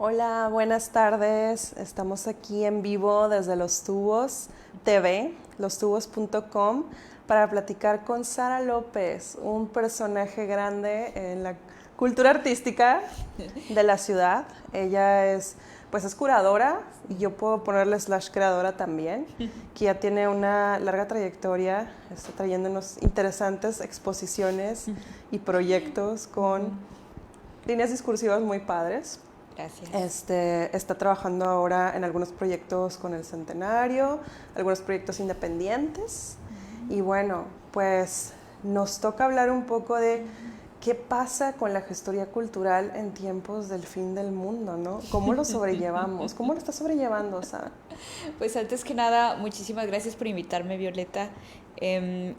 Hola, buenas tardes. Estamos aquí en vivo desde Los Tubos TV, lostubos.com, para platicar con Sara López, un personaje grande en la cultura artística de la ciudad. Ella es curadora, y yo puedo ponerle slash creadora también, que ya tiene una larga trayectoria, está trayéndonos interesantes exposiciones y proyectos con líneas discursivas muy padres. Gracias. Está trabajando ahora en algunos proyectos con el Centenario, algunos proyectos independientes. Y bueno, pues nos toca hablar un poco de qué pasa con la gestoría cultural en tiempos del fin del mundo, ¿no? ¿Cómo lo sobrellevamos? ¿Cómo lo estás sobrellevando, Sara? Pues antes que nada, muchísimas gracias por invitarme, Violeta.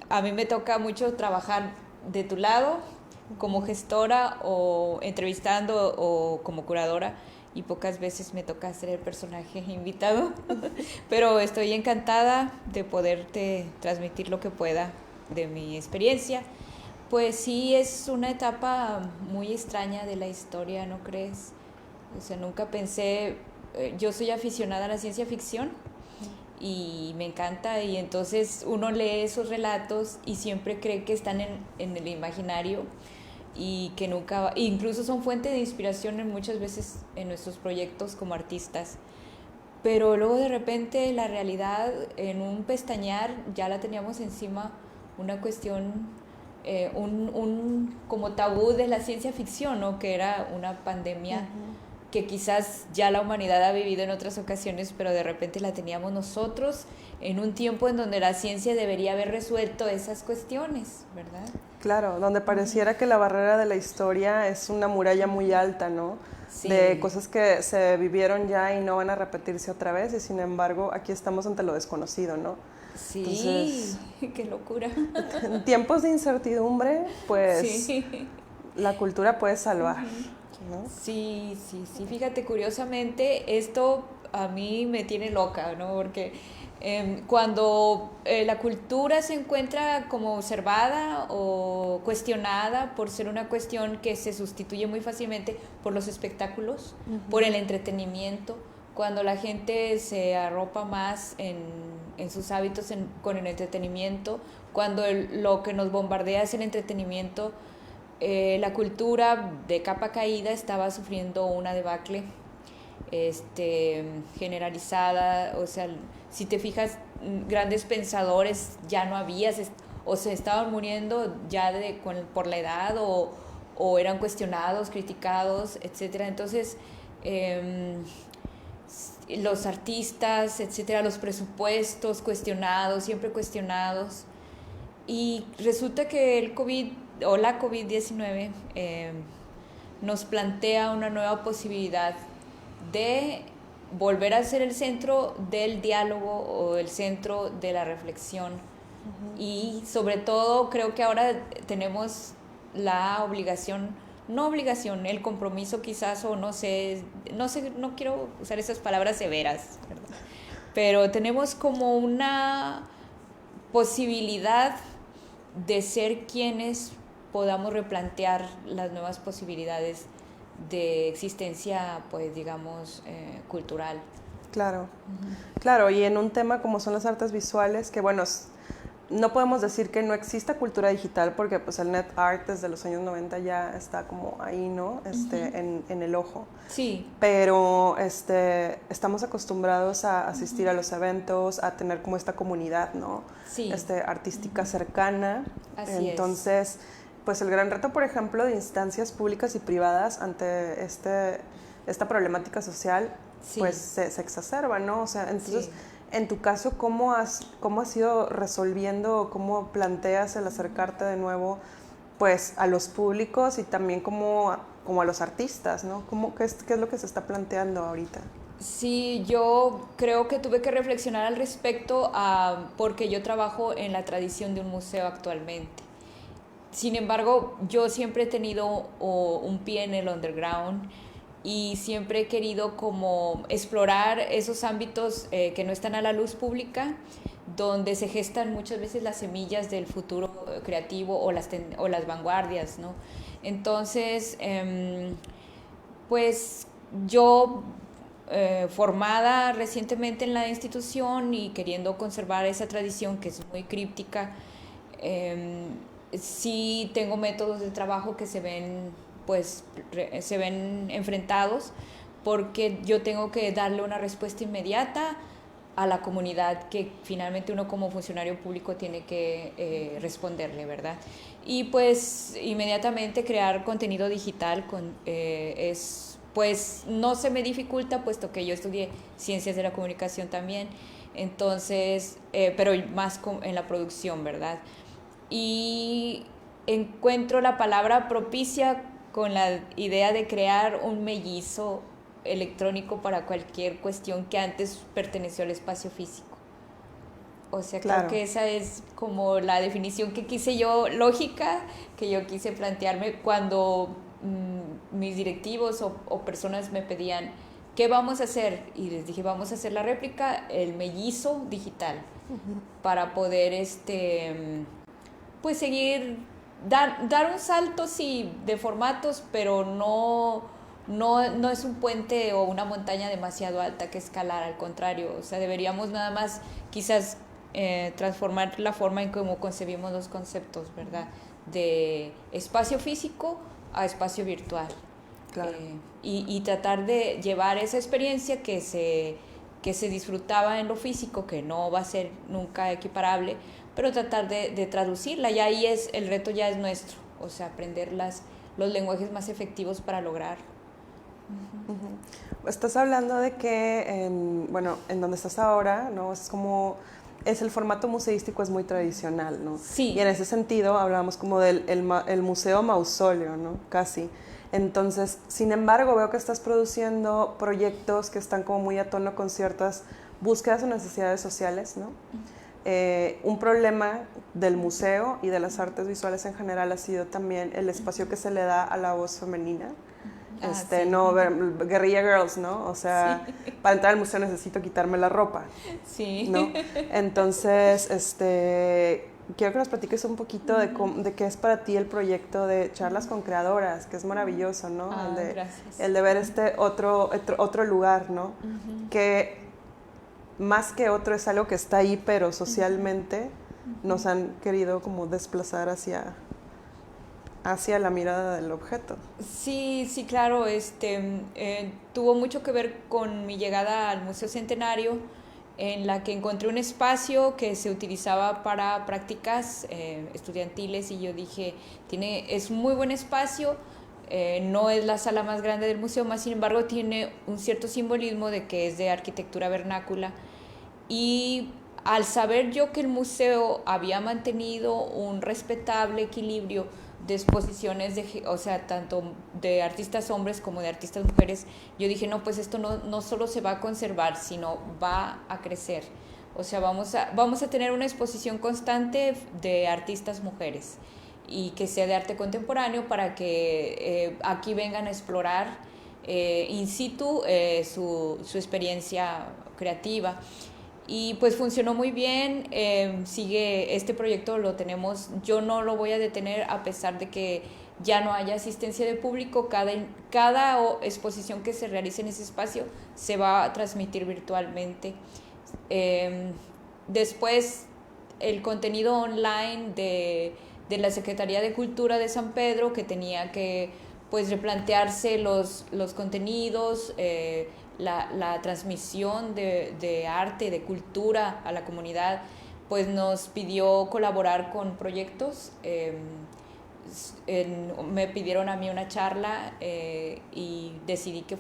A mí me toca mucho trabajar de tu lado como gestora o entrevistando o como curadora y pocas veces me toca ser el personaje invitado, pero estoy encantada de poderte transmitir lo que pueda de mi experiencia. Pues sí, es una etapa muy extraña de la historia, ¿no crees? O sea, nunca pensé, yo soy aficionada a la ciencia ficción y me encanta y entonces uno lee esos relatos y siempre cree que están en el imaginario y que nunca, incluso son fuente de inspiración en muchas veces en nuestros proyectos como artistas. Pero luego de repente la realidad en un pestañear ya la teníamos encima, una cuestión, un como tabú de la ciencia ficción, ¿no? Que era una pandemia que quizás ya la humanidad ha vivido en otras ocasiones, pero de repente la teníamos nosotros en un tiempo en donde la ciencia debería haber resuelto esas cuestiones, ¿verdad? Claro, donde pareciera que la barrera de la historia es una muralla muy alta, ¿no? De Sí, cosas que se vivieron ya y no van a repetirse otra vez, y sin embargo aquí estamos ante lo desconocido, ¿no? sí, Entonces, qué locura. en tiempos de incertidumbre, pues Sí. la cultura puede salvar, ¿no? Sí, sí, sí. Fíjate, curiosamente, esto a mí me tiene loca, ¿no? Porque cuando la cultura se encuentra como observada o cuestionada por ser una cuestión que se sustituye muy fácilmente por los espectáculos, por el entretenimiento, cuando la gente se arropa más en sus hábitos con el entretenimiento, cuando lo que nos bombardea es el entretenimiento, la cultura de capa caída estaba sufriendo una debacle generalizada. O sea, si te fijas, grandes pensadores ya no había, o se estaban muriendo ya por la edad o eran cuestionados, criticados, etcétera. Entonces, eh, los artistas, etcétera, los presupuestos cuestionados, siempre cuestionados. Y resulta que el COVID o la COVID-19 nos plantea una nueva posibilidad de volver a ser el centro del diálogo o el centro de la reflexión. Y sobre todo creo que ahora tenemos la obligación, no obligación, el compromiso quizás, o no sé, no quiero usar esas palabras severas, ¿verdad? Pero tenemos como una posibilidad de ser quienes podamos replantear las nuevas posibilidades de existencia, pues digamos, cultural. Claro, claro, y en un tema como son las artes visuales, que bueno, no podemos decir que no exista cultura digital, porque pues el net art desde los años 90 ya está como ahí, ¿no? En el ojo. Sí, Pero estamos acostumbrados a asistir a los eventos, a tener como esta comunidad, ¿no? sí, Artística cercana. así es. Entonces, pues el gran reto, por ejemplo, de instancias públicas y privadas ante esta problemática social, pues Sí, se exacerba, ¿no? O sea, entonces, sí. en tu caso, ¿cómo has ido resolviendo, cómo planteas el acercarte de nuevo, pues, a los públicos y también como a los artistas, ¿no? ¿Qué es lo que se está planteando ahorita? Sí, yo creo que tuve que reflexionar al respecto, porque yo trabajo en la tradición de un museo actualmente. Sin embargo, yo siempre he tenido un pie en el underground y siempre he querido como explorar esos ámbitos que no están a la luz pública, donde se gestan muchas veces las semillas del futuro creativo o las vanguardias, ¿no? Entonces, pues yo formada recientemente en la institución y queriendo conservar esa tradición que es muy críptica, sí tengo métodos de trabajo que se ven, pues, se ven enfrentados porque yo tengo que darle una respuesta inmediata a la comunidad que finalmente uno como funcionario público tiene que responderle, ¿verdad? Y pues inmediatamente crear contenido digital pues no se me dificulta puesto que yo estudié ciencias de la comunicación también, entonces, pero más en la producción, ¿verdad? Y encuentro la palabra propicia con la idea de crear un mellizo electrónico para cualquier cuestión que antes perteneció al espacio físico. O sea, claro, creo que esa es como la definición que quise yo, lógica, que yo quise plantearme cuando mis directivos o personas me pedían, ¿qué vamos a hacer? Y les dije, vamos a hacer la réplica, el mellizo digital, para poder pues seguir, dar un salto, sí, de formatos, pero no es un puente o una montaña demasiado alta que escalar, al contrario, o sea, deberíamos nada más quizás transformar la forma en cómo concebimos los conceptos, ¿verdad? De espacio físico a espacio virtual. Claro. Y tratar de llevar esa experiencia que se disfrutaba en lo físico, que no va a ser nunca equiparable, pero tratar de traducirla, y ahí el reto ya es nuestro, o sea, aprender los lenguajes más efectivos para lograr. Estás hablando de que en donde estás ahora, ¿no? Es el formato museístico es muy tradicional, ¿no? Sí. Y en ese sentido hablábamos como del el museo mausoleo, ¿no? Casi. Entonces, sin embargo, veo que estás produciendo proyectos que están como muy a tono con ciertas búsquedas o necesidades sociales, ¿no? Un problema del museo y de las artes visuales en general ha sido también el espacio que se le da a la voz femenina. Sí. No, Guerrilla Girls, ¿no? O sea, sí. Para entrar al museo necesito quitarme la ropa. Sí. ¿No? Entonces, quiero que nos platiques un poquito de qué es para ti el proyecto de Charlas con Creadoras, que es maravilloso, ¿no? Gracias. El de ver otro lugar, ¿no? Que más que otro es algo que está ahí, pero socialmente nos han querido como desplazar hacia la mirada del objeto. Sí, claro, tuvo mucho que ver con mi llegada al Museo Centenario, en la que encontré un espacio que se utilizaba para prácticas estudiantiles, y yo dije, es muy buen espacio, no es la sala más grande del museo, más sin embargo tiene un cierto simbolismo de que es de arquitectura vernácula, y al saber yo que el museo había mantenido un respetable equilibrio de exposiciones, o sea, tanto de artistas hombres como de artistas mujeres, yo dije, no, pues esto no solo se va a conservar, sino va a crecer. O sea, vamos a tener una exposición constante de artistas mujeres y que sea de arte contemporáneo para que aquí vengan a explorar in situ su experiencia creativa. Y pues funcionó muy bien, sigue este proyecto, lo tenemos, yo no lo voy a detener a pesar de que ya no haya asistencia de público, cada exposición que se realice en ese espacio se va a transmitir virtualmente. Después, el contenido online de la Secretaría de Cultura de San Pedro, que tenía que pues replantearse los contenidos, la transmisión de arte, de cultura a la comunidad, pues nos pidió colaborar con proyectos. Me pidieron a mí una charla y decidí que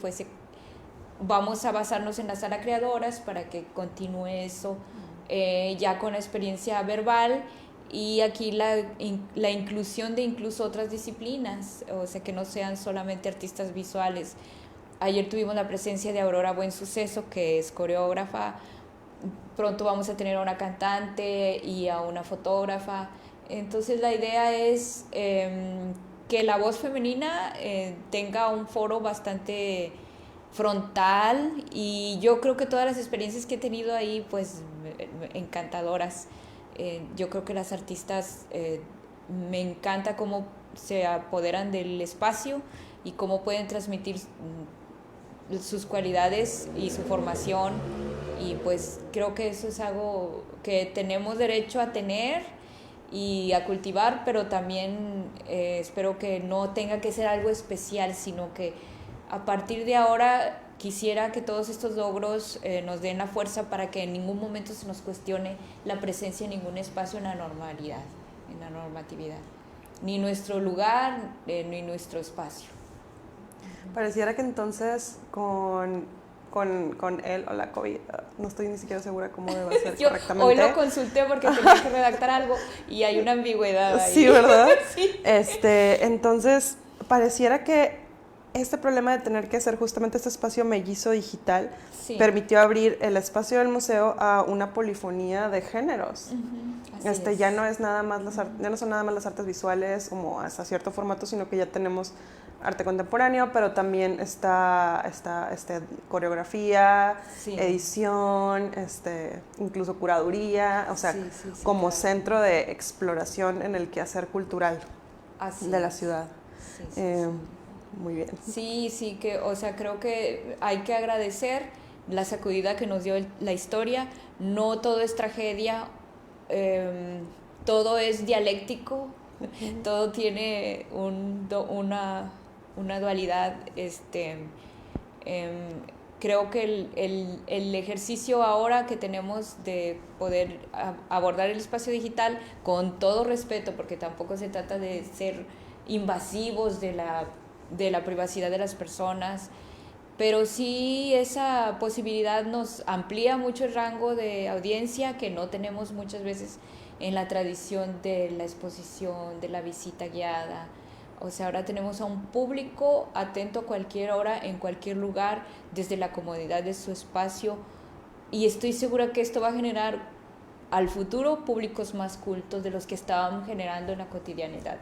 vamos a basarnos en la sala Creadoras para que continúe eso ya con experiencia verbal, y aquí la inclusión de incluso otras disciplinas, o sea, que no sean solamente artistas visuales. Ayer tuvimos la presencia de Aurora Buensuceso, que es coreógrafa. Pronto vamos a tener a una cantante y a una fotógrafa. Entonces la idea es que la voz femenina tenga un foro bastante frontal, y yo creo que todas las experiencias que he tenido ahí, pues encantadoras. Yo creo que las artistas me encanta cómo se apoderan del espacio y cómo pueden transmitir sus cualidades y su formación, y pues creo que eso es algo que tenemos derecho a tener y a cultivar, pero también espero que no tenga que ser algo especial, sino que a partir de ahora quisiera que todos estos logros nos den la fuerza para que en ningún momento se nos cuestione la presencia en ningún espacio en la normalidad, en la normatividad, ni nuestro lugar, ni nuestro espacio. Pareciera que entonces con él o la COVID, no estoy ni siquiera segura cómo debe ser Yo correctamente. hoy lo consulté porque tenía que redactar algo y hay una ambigüedad ahí. Sí, ¿verdad? Sí. Entonces, pareciera que este problema de tener que hacer justamente este espacio mellizo digital Sí. permitió abrir el espacio del museo a una polifonía de géneros. Así Ya es. no es nada más ya no son nada más las artes visuales como hasta cierto formato, sino que ya tenemos arte contemporáneo, pero también está coreografía, Sí. edición, incluso curaduría, o sea, Sí, como claro. centro de exploración en el quehacer cultural Así de la es. ciudad. Sí. Muy bien. Sí, que, o sea, creo que hay que agradecer la sacudida que nos dio la historia. No todo es tragedia, todo es dialéctico, todo tiene una dualidad. Creo que el ejercicio ahora que tenemos de poder abordar el espacio digital con todo respeto, porque tampoco se trata de ser invasivos de la privacidad de las personas, pero sí esa posibilidad nos amplía mucho el rango de audiencia que no tenemos muchas veces en la tradición de la exposición, de la visita guiada. O sea, ahora tenemos a un público atento a cualquier hora, en cualquier lugar, desde la comodidad de su espacio, y estoy segura que esto va a generar al futuro públicos más cultos de los que estábamos generando en la cotidianidad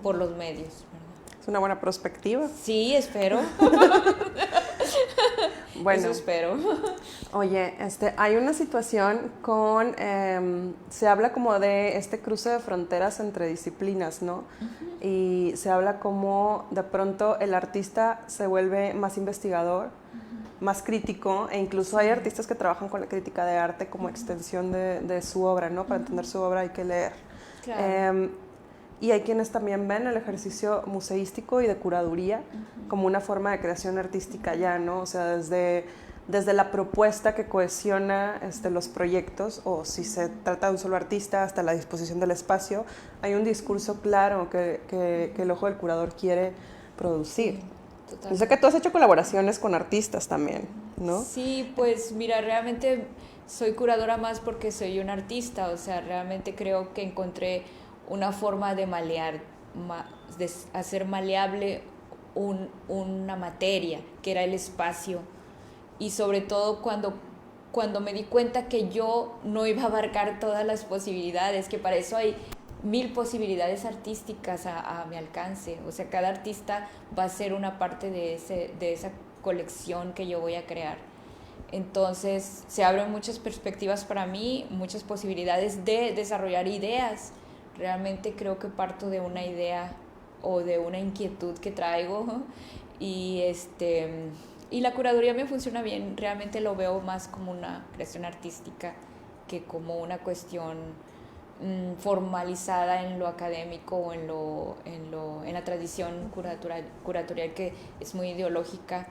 por los medios, ¿verdad? Es una buena perspectiva. Sí, espero. Bueno, eso espero. Oye, hay una situación se habla como de este cruce de fronteras entre disciplinas, ¿no? Uh-huh. Y se habla como de pronto el artista se vuelve más investigador, uh-huh, más crítico, e incluso hay artistas que trabajan con la crítica de arte como extensión de su obra, ¿no? Para entender su obra hay que leer. Claro. Y hay quienes también ven el ejercicio museístico y de curaduría, uh-huh, como una forma de creación artística ya, ¿no? O sea, desde la propuesta que cohesiona los proyectos, o si se trata de un solo artista, hasta la disposición del espacio, hay un discurso claro que el ojo del curador quiere producir. Sí, yo sé que tú has hecho colaboraciones con artistas también, ¿no? Sí, pues mira, realmente soy curadora más porque soy un artista, o sea, realmente creo que encontré una forma de malear, de hacer maleable una materia, que era el espacio. Y sobre todo cuando me di cuenta que yo no iba a abarcar todas las posibilidades, que para eso hay 1000 posibilidades artísticas a mi alcance. O sea, cada artista va a ser una parte de esa colección que yo voy a crear. Entonces se abren muchas perspectivas para mí, muchas posibilidades de desarrollar ideas. Realmente creo que parto de una idea o de una inquietud que traigo, y y la curaduría me funciona bien. Realmente lo veo más como una creación artística que como una cuestión formalizada en lo académico o en la tradición curatorial que es muy ideológica.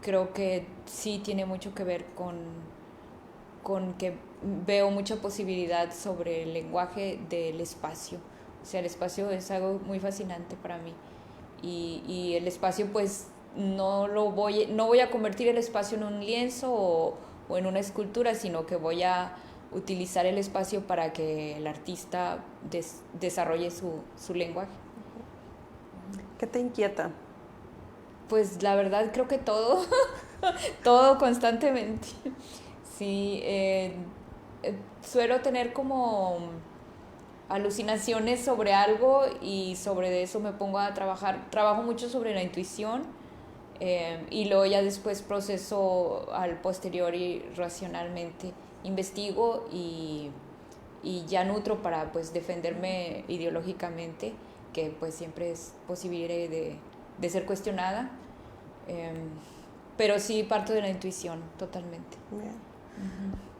Creo que sí tiene mucho que ver con que veo mucha posibilidad sobre el lenguaje del espacio. O sea, el espacio es algo muy fascinante para mí, y el espacio pues no voy a convertir el espacio en un lienzo o en una escultura, sino que voy a utilizar el espacio para que el artista desarrolle su lenguaje. ¿Qué te inquieta? Pues la verdad creo que todo, todo constantemente. Sí, suelo tener como alucinaciones sobre algo y sobre eso me pongo a trabajar. Trabajo mucho sobre la intuición, y luego ya después proceso al posterior y racionalmente investigo y ya nutro para pues defenderme ideológicamente, que pues siempre es posible de ser cuestionada. Pero sí parto de la intuición, totalmente. Bien.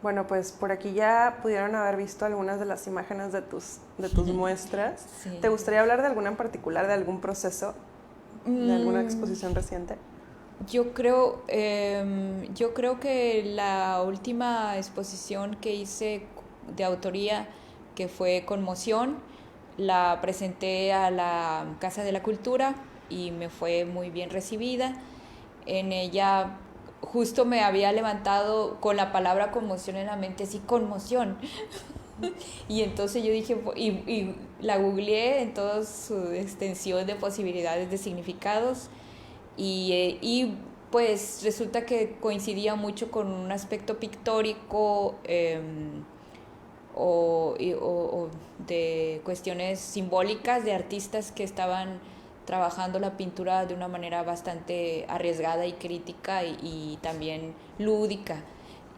Bueno, pues por aquí ya pudieron haber visto algunas de las imágenes de tus muestras. Sí. ¿Te gustaría hablar de alguna en particular, de algún proceso, de alguna exposición reciente? Yo creo que la última exposición que hice de autoría, que fue Conmoción, la presenté a la Casa de la Cultura y me fue muy bien recibida. En ella justo me había levantado con la palabra conmoción en la mente, sí, conmoción. Y entonces yo dije, y la googleé en toda su extensión de posibilidades de significados y pues resulta que coincidía mucho con un aspecto pictórico o de cuestiones simbólicas de artistas que estaban trabajando la pintura de una manera bastante arriesgada y crítica y también lúdica.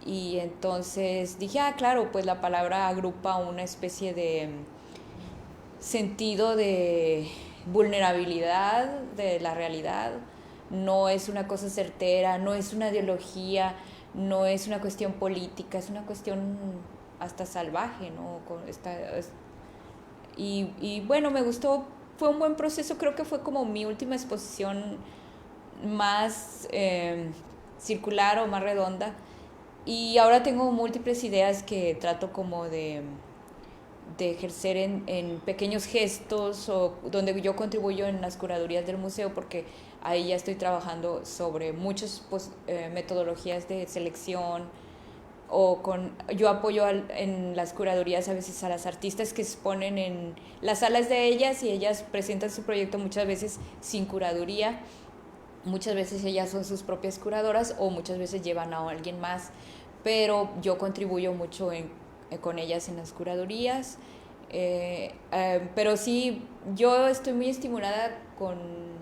Y entonces dije, claro, pues la palabra agrupa una especie de sentido de vulnerabilidad de la realidad. No es una cosa certera, no es una ideología, no es una cuestión política, es una cuestión hasta salvaje, ¿no? Y bueno, me gustó, fue un buen proceso, creo que fue como mi última exposición más circular o más redonda. Y ahora tengo múltiples ideas que trato como de ejercer en pequeños gestos o donde yo contribuyo en las curadurías del museo, porque ahí ya estoy trabajando sobre muchas metodologías de selección yo apoyo en las curadurías a veces a las artistas que se exponen en las salas de ellas y ellas presentan su proyecto muchas veces sin curaduría, muchas veces ellas son sus propias curadoras o muchas veces llevan a alguien más, pero yo contribuyo mucho con ellas en las curadurías. Pero sí, yo estoy muy estimulada con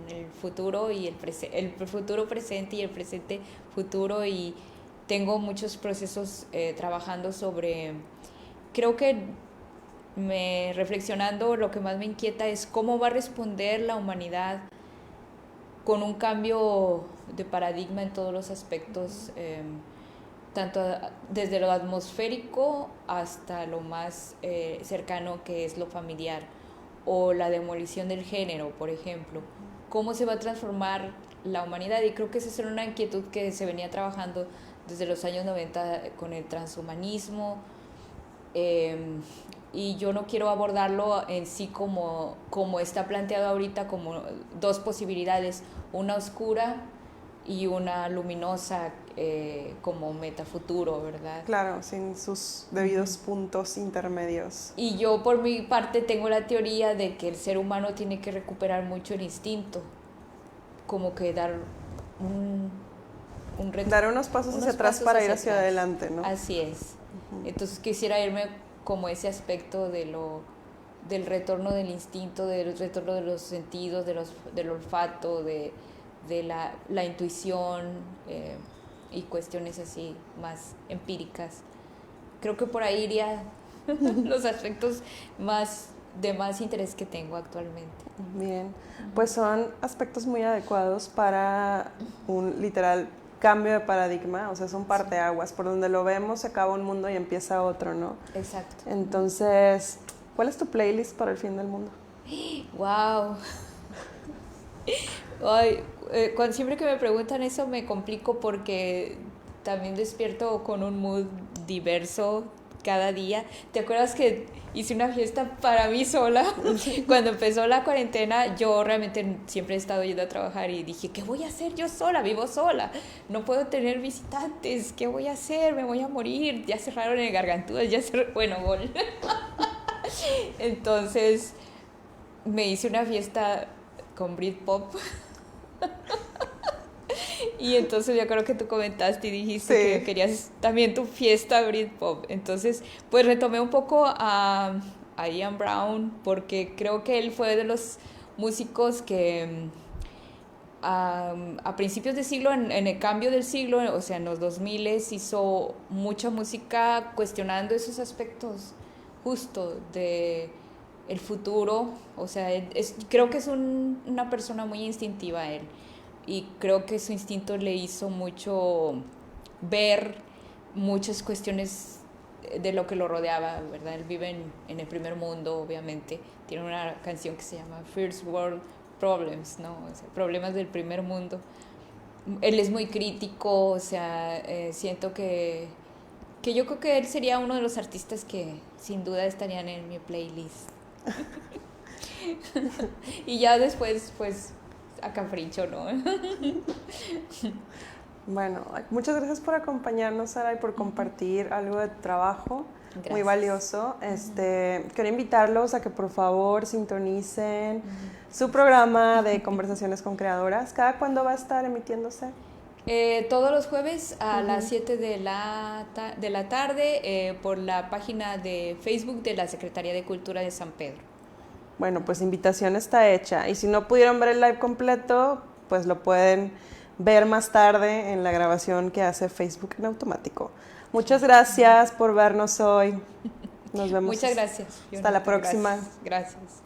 el futuro y el futuro presente y el presente futuro, y tengo muchos procesos trabajando sobre, creo que reflexionando, lo que más me inquieta es cómo va a responder la humanidad con un cambio de paradigma en todos los aspectos, tanto desde lo atmosférico hasta lo más cercano, que es lo familiar, o la demolición del género, por ejemplo. ¿Cómo se va a transformar la humanidad? Y creo que esa era una inquietud que se venía trabajando desde los años 90 con el transhumanismo, y yo no quiero abordarlo en sí como está planteado ahorita, como dos posibilidades, una oscura y una luminosa, como metafuturo, ¿verdad? Claro, sin sus debidos puntos intermedios. Y yo por mi parte tengo la teoría de que el ser humano tiene que recuperar mucho el instinto, como que dar dar unos pasos hacia atrás para ir hacia adelante, ¿no? Así es. Entonces quisiera irme como ese aspecto del retorno del instinto, del retorno de los sentidos, del olfato, de la intuición, y cuestiones así más empíricas. Creo que por ahí iría los aspectos de más interés que tengo actualmente. Bien, pues son aspectos muy adecuados para un literal cambio de paradigma, o sea, son parteaguas, por donde lo vemos se acaba un mundo y empieza otro, ¿no? Exacto. Entonces, ¿cuál es tu playlist para el fin del mundo? ¡Wow! Ay, siempre que me preguntan eso me complico, porque también despierto con un mood diverso cada día. ¿Te acuerdas que hice una fiesta para mí sola? Cuando empezó la cuarentena, yo realmente siempre he estado yendo a trabajar y dije, ¿qué voy a hacer yo sola? Vivo sola, no puedo tener visitantes, ¿qué voy a hacer? Me voy a morir, ya cerraron el Gargantúas, bueno, gol. Entonces me hice una fiesta con Britpop. Y entonces yo creo que tú comentaste y dijiste que querías también tu fiesta Britpop. Entonces, pues retomé un poco a Ian Brown, porque creo que él fue de los músicos que a principios de siglo, en el cambio del siglo, o sea, en los 2000 hizo mucha música cuestionando esos aspectos justo de el futuro. O sea, creo que es una persona muy instintiva él. y creo que su instinto le hizo mucho ver muchas cuestiones de lo que lo rodeaba, ¿verdad? Él vive en el primer mundo, obviamente. Tiene una canción que se llama First World Problems, ¿no? O sea, problemas del primer mundo. Él es muy crítico, o sea, siento que yo creo que él sería uno de los artistas que sin duda estarían en mi playlist. Y ya después, pues, a Capricho, ¿no? Bueno, muchas gracias por acompañarnos, Sara, y por compartir algo de tu trabajo. Gracias. Muy valioso. Quiero invitarlos a que por favor sintonicen su programa de Conversaciones con Creadoras. ¿Cada cuándo va a estar emitiéndose? Todos los jueves a las 7 de la tarde por la página de Facebook de la Secretaría de Cultura de San Pedro. Bueno, pues invitación está hecha. Y si no pudieron ver el live completo, pues lo pueden ver más tarde en la grabación que hace Facebook en automático. Muchas gracias por vernos hoy. Nos vemos. Muchas gracias. Hasta la próxima. Gracias.